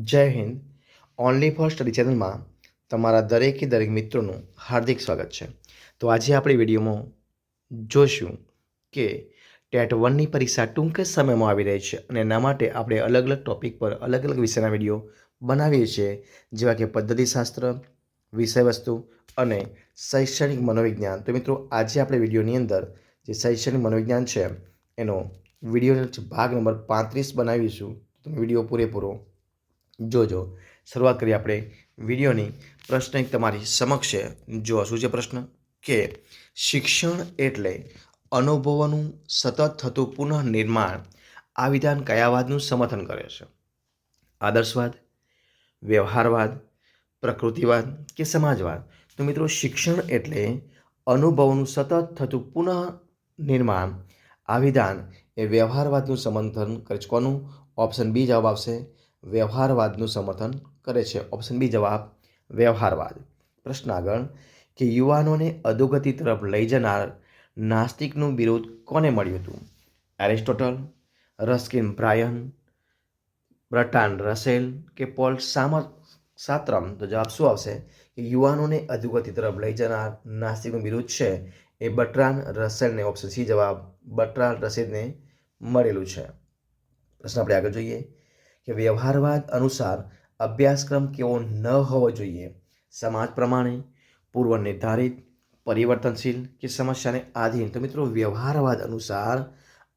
જય Hind. Only for study ચેનલમાં તમારા દરેક મિત્રોનું હાર્દિક સ્વાગત છે. તો આજે આપણે વિડીયોમાં જોઈશું કે ટેટ 1ની પરીક્ષા ટૂંક જ સમયમાં આવી રહી છે અને એના માટે આપણે અલગ અલગ ટોપિક પર અલગ અલગ વિષયના વિડીયો બનાવીએ છીએ, જેવા કે પદ્ધતિશાસ્ત્ર, વિષયવસ્તુ અને શૈક્ષણિક મનોવિજ્ઞાન. તો મિત્રો, આજે આપણે વિડીયોની અંદર જે શૈક્ષણિક મનોવિજ્ઞાન છે એનો વિડીયો ભાગ નંબર 35 બનાવીશું. તમે વિડીયો પૂરેપૂરો જોજો. શરૂઆત કરીએ આપણે વિડીયોની. પ્રશ્ન એક તમારી સમક્ષ છે. જો શું છે પ્રશ્ન? કે શિક્ષણ એટલે અનુભવોનું સતત થતું પુનઃનિર્માણ. આ વિધાન કયા વાદનું સમર્થન કરે છે? આદર્શવાદ, વ્યવહારવાદ, પ્રકૃતિવાદ કે સમાજવાદ? તો મિત્રો, શિક્ષણ એટલે અનુભવોનું સતત થતું પુનઃનિર્માણ. આ વિધાન એ વ્યવહારવાદનું સમર્થન કરે છે. કોનું? ઓપ્શન બી જવાબ આવશે. વ્યવહારવાદનું સમર્થન કરે છે. ઓપ્શન બી જવાબ વ્યવહારવાદ. પ્રશ્ન આગળ કે યુવાનોને અધોગતિ તરફ લઈ જનાર નાસ્તિકનું બિરુદ કોને મળ્યું હતું? એરિસ્ટોટલ, રસ્કિન બ્રાયન, બર્ટ્રાન્ડ રસેલ કે પોલ સાત્રમ? તો જવાબ શું આવશે? કે યુવાનોને અધોગતિ તરફ લઈ જનાર નાસ્તિકનું બિરુદ છે એ બર્ટ્રાન્ડ રસેલને, ઓપ્શન સી જવાબ બર્ટ્રાન્ડ રસેલને મળેલું છે. પ્રશ્ન આપણે આગળ જોઈએ કે વ્યવહારવાદ અનુસાર અભ્યાસક્રમ કેવો ન હોવો જોઈએ? સમાજ પ્રમાણે, પૂર્વ નિર્ધારિત, પરિવર્તનશીલ કે સમસ્યાને આધીન? તો મિત્રો, વ્યવહારવાદ અનુસાર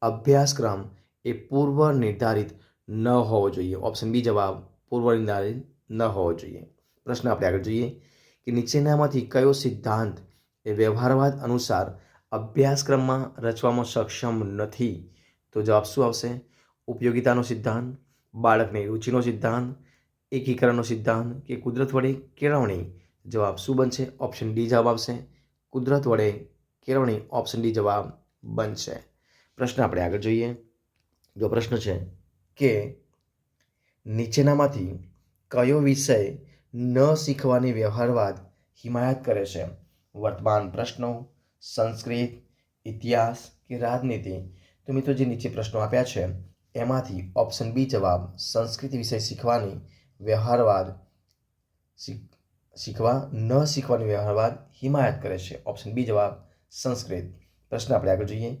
અભ્યાસક્રમ એ પૂર્વ નિર્ધારિત ન હોવો જોઈએ. ઓપ્શન બી જવાબ પૂર્વ નિર્ધારિત ન હોવો જોઈએ. પ્રશ્ન આપણે આગળ જોઈએ કે નીચેનામાંથી કયો સિદ્ધાંત એ વ્યવહારવાદ અનુસાર અભ્યાસક્રમમાં રચવામાં સક્ષમ નથી? તો જવાબ શું આવશે? ઉપયોગિતાનો સિદ્ધાંત, બાળકની રુચિનો સિદ્ધાંત, એકીકરણનો સિદ્ધાંત કે કુદરત વડે કેળવણી? જવાબ શું બનશે? ઓપ્શન ડી જવાબ આવશે. કુદરત વડે કેળવણી. ઓપ્શન ડી જવાબ બનશે. પ્રશ્ન આપણે આગળ જોઈએ. જો પ્રશ્ન છે કે નીચેનામાંથી કયો વિષય ન શીખવાની વ્યવહારવાદ હિમાયત કરે છે? વર્તમાન પ્રશ્નો, સંસ્કૃત, ઇતિહાસ કે રાજનીતિ? તો મિત્રો, જે નીચે પ્રશ્નો આપ્યા છે એમાંથી ઓપ્શન બી જવાબ સંસ્કૃત વિષય શીખવાની વ્યવહારવાદ શીખવાની વ્યવહારવાદ હિમાયત કરે છે. ઓપ્શન બી જવાબ સંસ્કૃત. પ્રશ્ન આપણે આગળ જોઈએ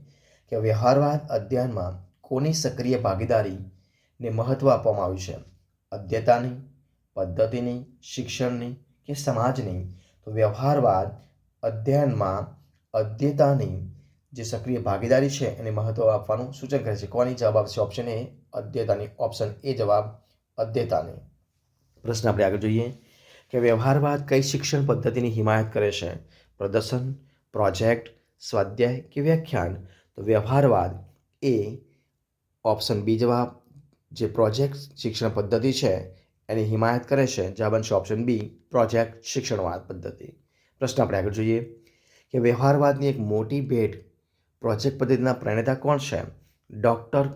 કે વ્યવહારવાદ અધ્યયનમાં કોની સક્રિય ભાગીદારીને મહત્વ આપવામાં આવ્યું છે? અધ્યતાની, પદ્ધતિની, શિક્ષણની કે સમાજની? તો વ્યવહારવાદ અધ્યયનમાં અધ્યતાની જે સક્રિય ભાગીદારી છે એને મહત્વ આપવાનું સૂચન કરે છે. કોની? જવાબ આવશે ઓપ્શન એ અધ્યતાની. ઓપ્શન એ જવાબ અધ્યતાની. પ્રશ્ન આપણે આગળ જોઈએ કે વ્યવહારવાદ કઈ શિક્ષણ પદ્ધતિની હિમાયત કરે છે? પ્રદર્શન, પ્રોજેક્ટ, સ્વાધ્યાય કે વ્યાખ્યાન? તો વ્યવહારવાદ એ ઓપ્શન બી જવાબ જે પ્રોજેક્ટ શિક્ષણ પદ્ધતિ છે એની હિમાયત કરે છે. જવાબ બનશે ઓપ્શન બી પ્રોજેક્ટ શિક્ષણવાદ પદ્ધતિ. પ્રશ્ન આપણે આગળ જોઈએ કે વ્યવહારવાદની એક મોટી ભેટ પ્રોજેક્ટ પદ્ધતિના પ્રણેતા કોણ છે? ડૉક્ટર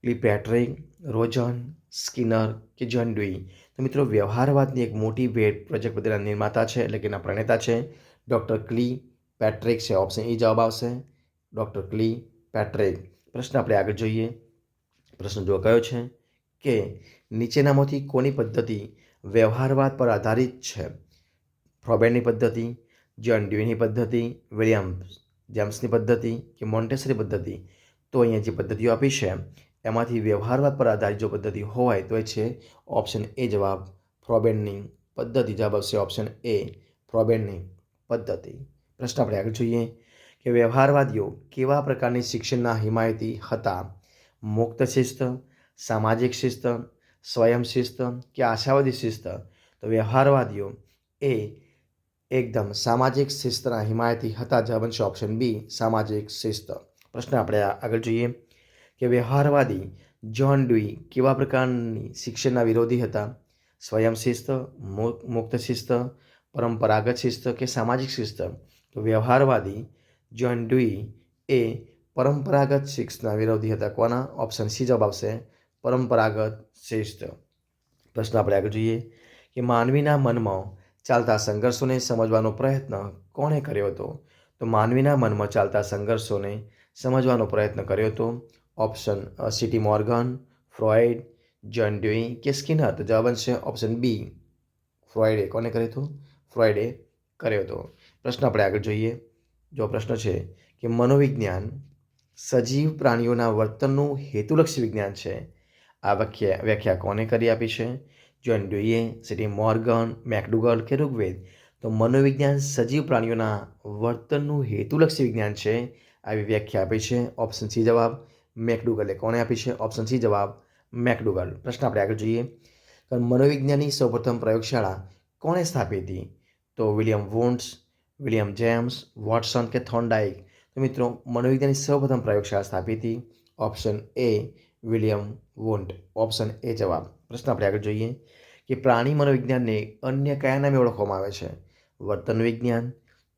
કિલપેટ્રિક, રોજન, સ્કિનર કે જ્હોન ડ્યુઈ? તો મિત્રો, વ્યવહારવાદની એક મોટી ભેટ પ્રોજેક્ટ પદ્ધતિના નિર્માતા છે, એટલે કે એના પ્રણેતા છે ડૉક્ટર કિલપેટ્રિક છે. ઓપ્શન એ જવાબ આવશે ડૉક્ટર કિલપેટ્રિક. પ્રશ્ન આપણે આગળ જોઈએ. પ્રશ્ન જો કયો છે કે નીચેનામાંથી કોની પદ્ધતિ વ્યવહારવાદ પર આધારિત છે? ફ્રોબેનની પદ્ધતિ, જ્હોન ડ્યુઈની પદ્ધતિ, વિલિયમ જેમ્સની પદ્ધતિ કે મોન્ટેસરી પદ્ધતિ? તો અહીંયા જે પદ્ધતિઓ આપી છે એમાંથી વ્યવહારવાદ પર આધારિત જો પદ્ધતિ હોય તો એ છે ઓપ્શન એ જવાબ ફ્રોબેનની પદ્ધતિ. જવાબ આવશે ઓપ્શન એ ફ્રોબેનની પદ્ધતિ. પ્રશ્ન આપણે આગળ જોઈએ કે વ્યવહારવાદીઓ કેવા પ્રકારની શિક્ષણના હિમાયતી હતા? મુક્ત શિસ્ત, સામાજિક શિસ્ત, સ્વયં શિસ્ત કે આશાવાદી શિસ્ત? તો વ્યવહારવાદીઓ એ એકદમ સામાજિક શિસ્તના હિમાયતી હતા. જવાબ બનશે ઓપ્શન બી સામાજિક શિસ્ત. પ્રશ્ન આપણે આગળ જોઈએ કે વ્યવહારવાદી જ્હોન ડ્યુઈ કેવા પ્રકારની શિક્ષણના વિરોધી હતા? સ્વયં શિસ્ત, મુક્ત શિસ્ત, પરંપરાગત શિસ્ત કે સામાજિક શિસ્ત? તો વ્યવહારવાદી જ્હોન ડ્યુઈ એ પરંપરાગત શિસ્તના વિરોધી હતા. કોના? ઓપ્શન સી જવાબ આવશે પરંપરાગત શિસ્ત. પ્રશ્ન આપણે આગળ જોઈએ કે માનવીના મનમાં ચાલતા સંઘર્ષોને સમજવાનો પ્રયત્ન કોણે કર્યો હતો? તો માનવીના મનમાં ચાલતા સંઘર્ષોને સમજવાનો પ્રયત્ન કર્યો હતો option C T Morgan, Freud, John ડ્યુઈ કે સ્કિનર? તો જવાબ છે ઓપ્શન બી ફ્રોઇડે. કોને કર્યો હતો? ફ્રોઇડે કર્યો હતો. પ્રશ્ન આપણે આગળ જોઈએ. જો પ્રશ્ન છે કે મનોવિજ્ઞાન સજીવ પ્રાણીઓના વર્તનનું હેતુલક્ષી વિજ્ઞાન છે. આ વ્યાખ્યા કોને કરી આપી છે? જ્હોન ડ્યુઈએ, સીટી મોર્ગન, મેકડુગલ કે ઋગ્વેદ? તો મનોવિજ્ઞાન સજીવ પ્રાણીઓના વર્તનનું હેતુલક્ષી વિજ્ઞાન છે. આવી વ્યાખ્યા આપી છે ઓપ્શન સી જવાબ મેકડુગલે. કોને આપી છે? ઓપ્શન સી જવાબ મેકડુગલ. પ્રશ્ન આપણે આગળ જોઈએ. મનોવિજ્ઞાનની સૌપ્રથમ પ્રયોગશાળા કોણે સ્થાપી હતી? તો William wants, William James, Watson કે થોર્નડાઇક? તો મિત્રો મનોવિજ્ઞાનની સૌપ્રથમ પ્રયોગશાળા સ્થાપી હતી option A William want. Option A જવાબ. પ્રશ્ન આપણે આગળ જોઈએ કે પ્રાણી મનોવિજ્ઞાનને અન્ય કયા નામે ઓળખવામાં આવે છે? વર્તન વિજ્ઞાન,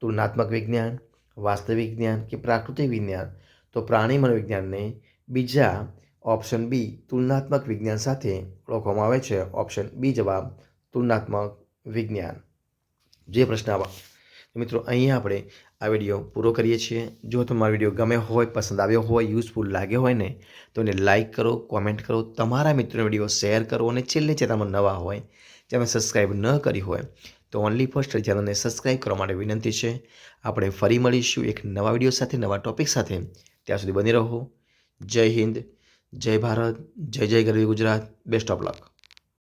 તુલનાત્મક વિજ્ઞાન, વાસ્તવિક વિજ્ઞાન કે પ્રાકૃતિક વિજ્ઞાન? તો પ્રાણી મનોવિજ્ઞાનને બીજા ઓપ્શન બી તુલનાત્મક વિજ્ઞાન સાથે ઓળખવામાં આવે છે. ઓપ્શન બી જવાબ તુલનાત્મક વિજ્ઞાન. જે પ્રશ્ન આવા મિત્રો અહીંયા આપણે આ વિડીયો પૂરો કરીએ છીએ. જો તમારો વિડીયો ગમે હોય, પસંદ આવ્યો હોય, યુઝફુલ લાગ્યો હોય ને તો એને લાઇક કરો, કોમેન્ટ કરો, તમારા મિત્રોને વિડીયો શેર કરો અને છેલ્લે ચેનલમાં નવા હોય, જેને સબસ્ક્રાઈબ ન કરી હોય તો ઓનલી ફર્સ્ટ ચેનલને સબસ્ક્રાઈબ કરવા માટે વિનંતી છે. આપણે ફરી મળીશું એક નવા વિડીયો સાથે, નવા ટોપિક સાથે. ત્યાં સુધી બની રહો. જય હિન્દ, જય ભારત, જય જય ગરવી ગુજરાત. Best of luck.